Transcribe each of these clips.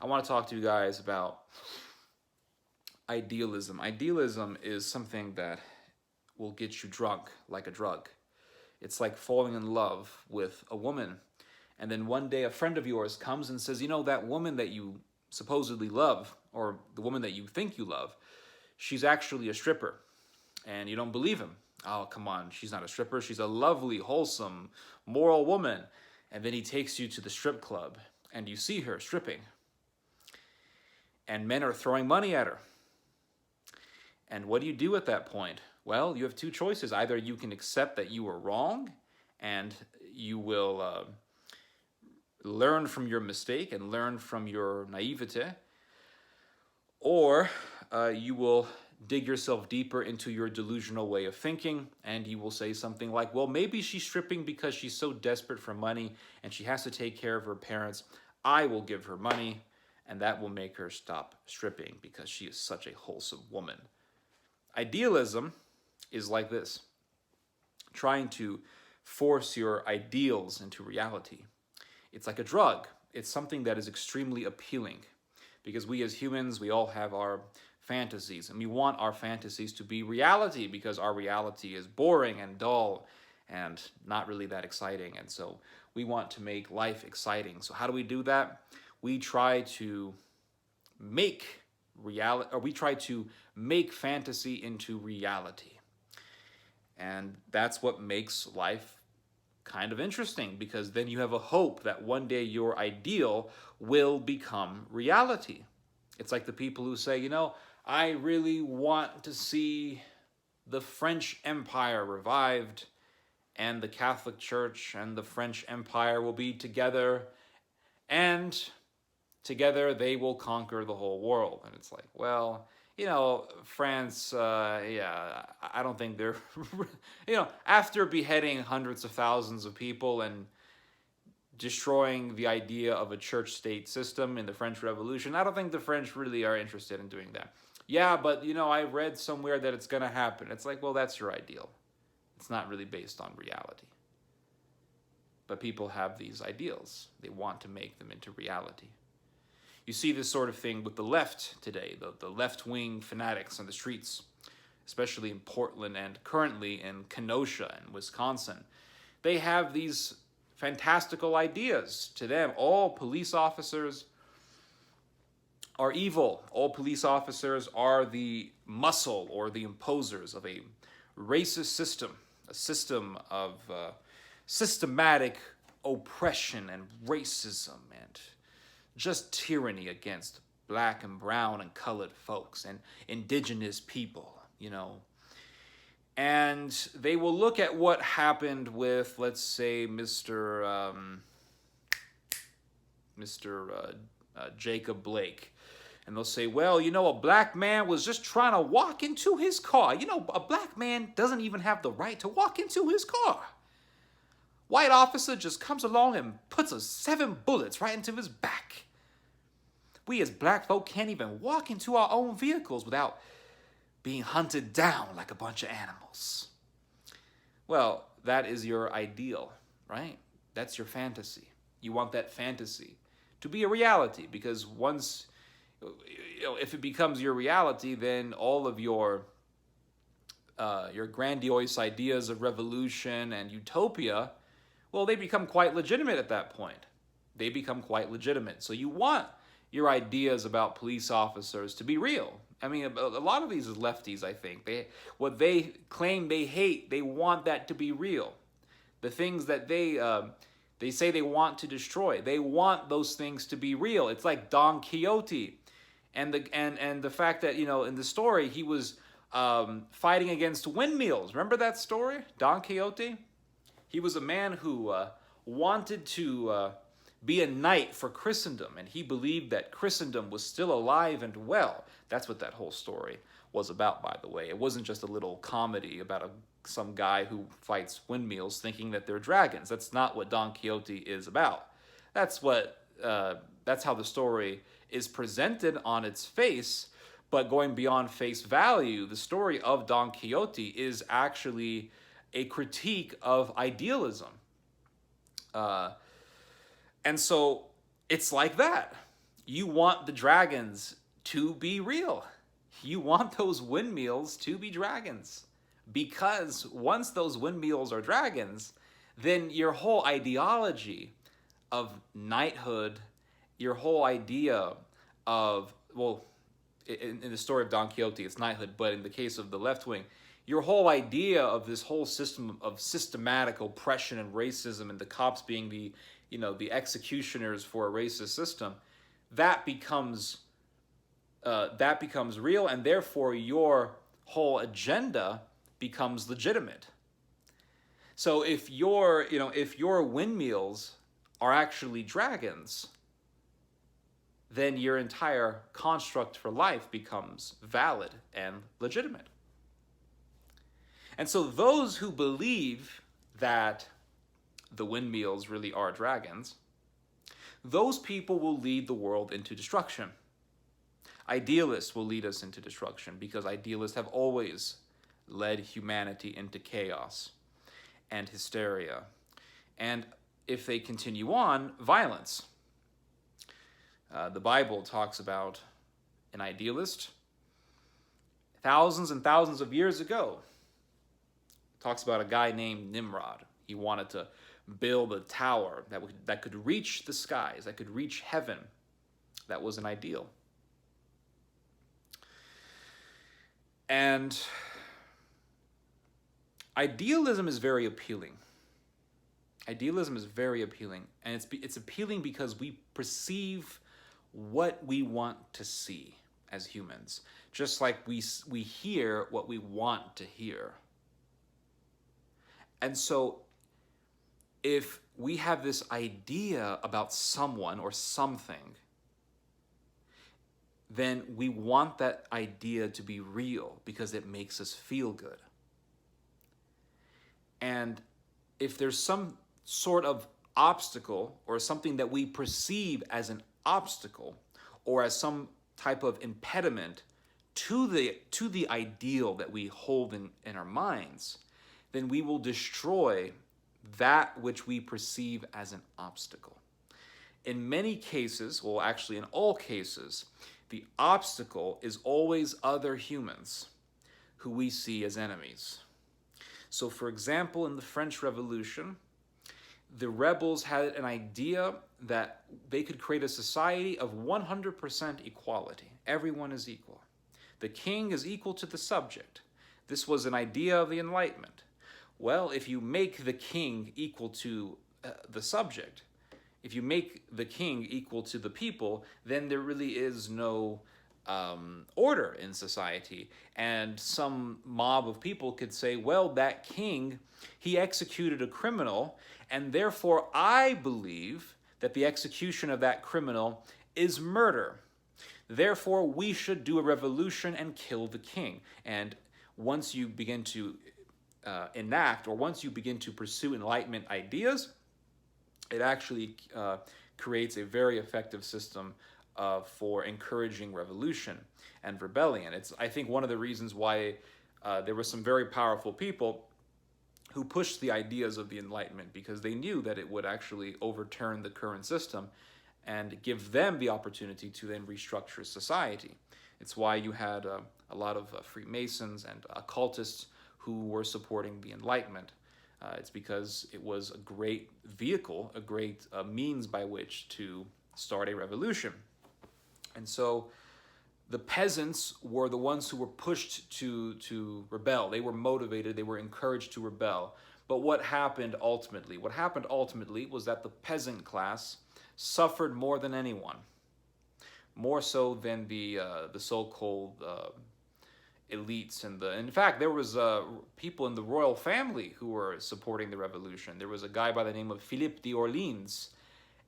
I want to talk to you guys about idealism. Idealism is something that will get you drunk like a drug. It's like falling in love with a woman. And then one day a friend of yours comes and says, you know, that woman that you supposedly love, or the woman that you think you love, she's actually a stripper. And you don't believe him. Oh, come on, she's not a stripper. She's a lovely, wholesome, moral woman. And then he takes you to the strip club and you see her stripping. And men are throwing money at her. And what do you do at that point? Well, you have two choices. Either you can accept that you were wrong and you will learn from your mistake and learn from your naivete, or you will dig yourself deeper into your delusional way of thinking and you will say something like, well, maybe she's stripping because she's so desperate for money and she has to take care of her parents. I will give her money and that will make her stop stripping because she is such a wholesome woman. Idealism is like this, trying to force your ideals into reality. It's like a drug. It's something that is extremely appealing because we as humans, we all have our fantasies and we want our fantasies to be reality because our reality is boring and dull and not really that exciting. And so we want to make life exciting. So how do we do that? We try to make reality, or we try to make fantasy into reality. And that's what makes life kind of interesting because then you have a hope that one day your ideal will become reality. It's like the people who say, you know, I really want to see the French Empire revived and the Catholic Church and the French Empire will be together and together they will conquer the whole world. And it's like, well, you know, France, yeah, I don't think they're, you know, after beheading hundreds of thousands of people and destroying the idea of a church-state system in the French Revolution, I don't think the French really are interested in doing that. Yeah, but, you know, I read somewhere that it's going to happen. It's like, well, that's your ideal. It's not really based on reality. But people have these ideals. They want to make them into reality. You see this sort of thing with the left today, the left-wing fanatics on the streets, especially in Portland and currently in Kenosha in Wisconsin. They have these fantastical ideas. To them, all police officers are evil. All police officers are the muscle or the imposers of a racist system, a system of systematic oppression and racism and just tyranny against black and brown and colored folks and indigenous people, you know. And they will look at what happened with, let's say, Mr. Jacob Blake. And they'll say, well, you know, a black man was just trying to walk into his car. You know, a black man doesn't even have the right to walk into his car. White officer just comes along and puts 7 bullets right into his back. We as black folk can't even walk into our own vehicles without being hunted down like a bunch of animals. Well, that is your ideal, right? That's your fantasy. You want that fantasy to be a reality because once, you know, if it becomes your reality, then all of your grandiose ideas of revolution and utopia, well, they become quite legitimate at that point. They become quite legitimate. So you want your ideas about police officers to be real. I mean, a lot of these lefties, I think, what they claim they hate, they want that to be real. The things that they say they want to destroy, they want those things to be real. It's like Don Quixote, and the fact that, you know, in the story he was fighting against windmills. Remember that story, Don Quixote? He was a man who wanted to be a knight for Christendom, and he believed that Christendom was still alive and well. That's what that whole story was about, by the way. It wasn't just a little comedy about some guy who fights windmills thinking that they're dragons. That's not what Don Quixote is about. That's how the story is presented on its face, but going beyond face value, the story of Don Quixote is actually a critique of idealism. And so it's like that. You want the dragons to be real. You want those windmills to be dragons. Because once those windmills are dragons, then your whole ideology of knighthood, your whole idea of, well, in the story of Don Quixote, it's knighthood, but in the case of the left wing, your whole idea of this whole system of systematic oppression and racism, and the cops being the, the executioners for a racist system, that becomes real, and therefore your whole agenda becomes legitimate. So if your windmills are actually dragons, then your entire construct for life becomes valid and legitimate. And so those who believe that the windmills really are dragons, those people will lead the world into destruction. Idealists will lead us into destruction because idealists have always led humanity into chaos and hysteria. And if they continue on, violence. The Bible talks about an idealist thousands and thousands of years ago. It talks about a guy named Nimrod. He wanted to build a tower that could reach the skies, that could reach heaven. That was an ideal. And idealism is very appealing. Idealism is very appealing, and it's appealing because we perceive what we want to see as humans, just like we hear what we want to hear. And so if we have this idea about someone or something, then we want that idea to be real because it makes us feel good. And if there's some sort of obstacle or something that we perceive as an obstacle or as some type of impediment to the ideal that we hold in our minds, then we will destroy that which we perceive as an obstacle. In many cases, well, actually in all cases, the obstacle is always other humans who we see as enemies. So, for example, in the French Revolution, the rebels had an idea that they could create a society of 100% equality. Everyone is equal. The king is equal to the subject. This was an idea of the Enlightenment. Well, if you make the king equal to the subject, if you make the king equal to the people, then there really is no order in society. And some mob of people could say, well, that king, he executed a criminal, and therefore I believe that the execution of that criminal is murder. Therefore, we should do a revolution and kill the king. And once you begin to enact, or once you begin to pursue Enlightenment ideas, it actually creates a very effective system for encouraging revolution and rebellion. It's, I think, one of the reasons why there were some very powerful people who pushed the ideas of the Enlightenment, because they knew that it would actually overturn the current system and give them the opportunity to then restructure society. It's why you had a lot of Freemasons and occultists who were supporting the Enlightenment. It's because it was a great vehicle, a great means by which to start a revolution. And so the peasants were the ones who were pushed to rebel. They were motivated, they were encouraged to rebel. But what happened ultimately? What happened ultimately was that the peasant class suffered more than anyone, more so than the so-called elites. In fact, there was people in the royal family who were supporting the revolution. There was a guy by the name of Philippe d'Orleans,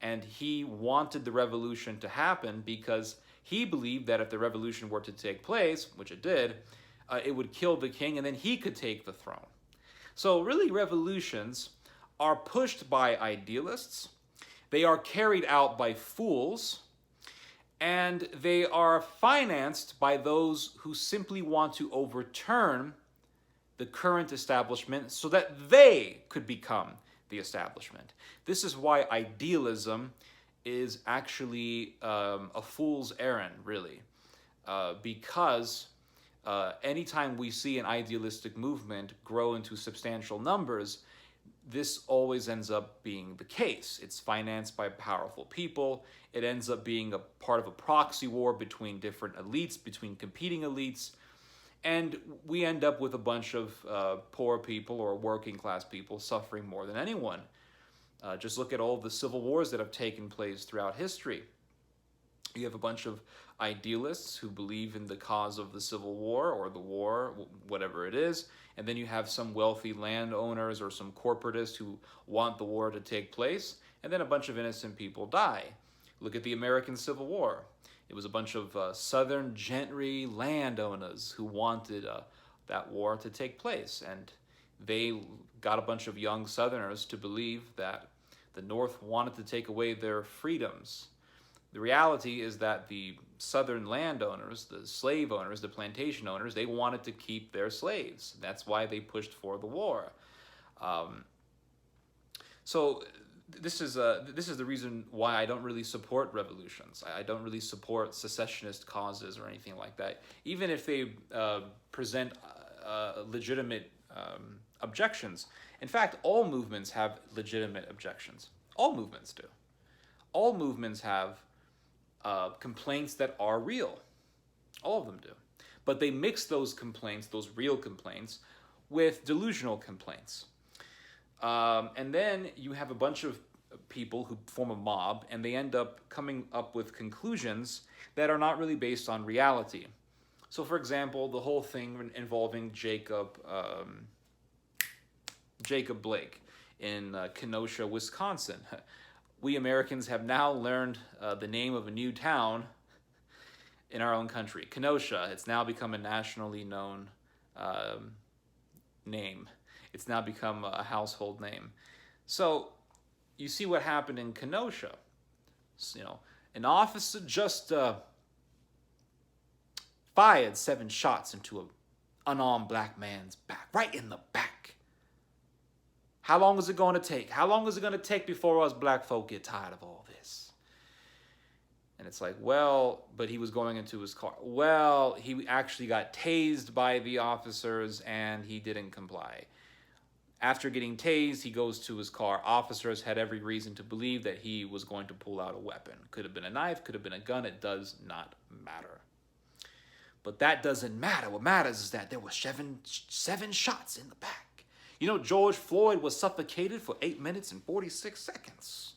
and he wanted the revolution to happen because he believed that if the revolution were to take place, which it did, it would kill the king and then he could take the throne. So really, revolutions are pushed by idealists, they are carried out by fools, and they are financed by those who simply want to overturn the current establishment so that they could become the establishment. This is why idealism is actually a fool's errand, really, because anytime we see an idealistic movement grow into substantial numbers, this always ends up being the case. It's financed by powerful people. It ends up being a part of a proxy war between different elites, between competing elites. And we end up with a bunch of poor people or working class people suffering more than anyone. Just look at all the civil wars that have taken place throughout history. You have a bunch of idealists who believe in the cause of the Civil War or the war, whatever it is, and then you have some wealthy landowners or some corporatists who want the war to take place, and then a bunch of innocent people die. Look at the American Civil War. It was a bunch of southern gentry landowners who wanted that war to take place, and they got a bunch of young Southerners to believe that the North wanted to take away their freedoms. The reality is that the southern landowners, the slave owners, the plantation owners, they wanted to keep their slaves. That's why they pushed for the war. So this is the reason why I don't really support revolutions. I don't really support secessionist causes or anything like that, even if they present legitimate objections. In fact, all movements have legitimate objections. All movements do. All movements have complaints that are real. All of them do. But they mix those complaints, those real complaints, with delusional complaints. And then you have a bunch of people who form a mob, and they end up coming up with conclusions that are not really based on reality. So, for example, the whole thing involving Jacob Blake in Kenosha, Wisconsin. We Americans have now learned the name of a new town in our own country, Kenosha. It's now become a nationally known name. It's now become a household name. So you see what happened in Kenosha. So, an officer just fired 7 shots into an unarmed black man's back, right in the back. How long is it going to take? How long is it going to take before us black folk get tired of all this? And it's like, well, but he was going into his car. Well, he actually got tased by the officers and he didn't comply. After getting tased, he goes to his car. Officers had every reason to believe that he was going to pull out a weapon. Could have been a knife, could have been a gun. It does not matter. But that doesn't matter. What matters is that there were seven shots in the back. You know, George Floyd was suffocated for 8 minutes and 46 seconds.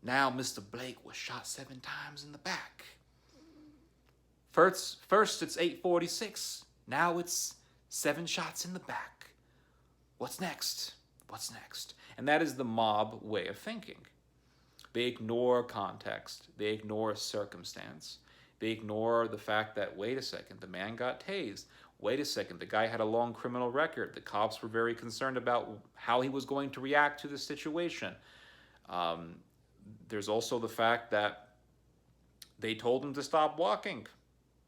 Now Mr. Blake was shot 7 times in the back. First it's 8:46. Now it's 7 shots in the back. What's next? What's next? And that is the mob way of thinking. They ignore context. They ignore circumstance. They ignore the fact that, wait a second, the man got tased. Wait a second, the guy had a long criminal record. The cops were very concerned about how he was going to react to the situation. There's also the fact that they told him to stop walking.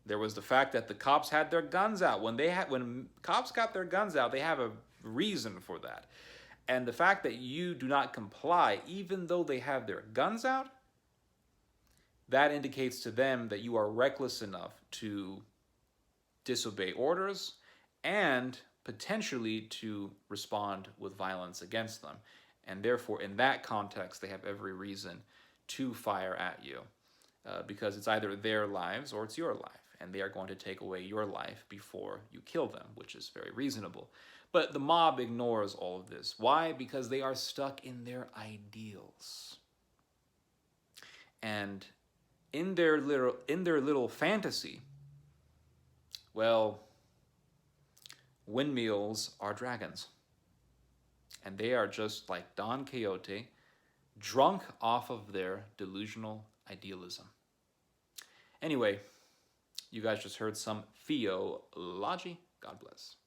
There was the fact that the cops had their guns out. When cops got their guns out, they have a reason for that. And the fact that you do not comply, even though they have their guns out, that indicates to them that you are reckless enough to disobey orders and potentially to respond with violence against them. And therefore, in that context, they have every reason to fire at you because it's either their lives or it's your life. And they are going to take away your life before you kill them, which is very reasonable. But the mob ignores all of this. Why? Because they are stuck in their ideals. And in their little fantasy, well, windmills are dragons. And they are just like Don Quixote, drunk off of their delusional idealism. Anyway, you guys just heard some theology. God bless.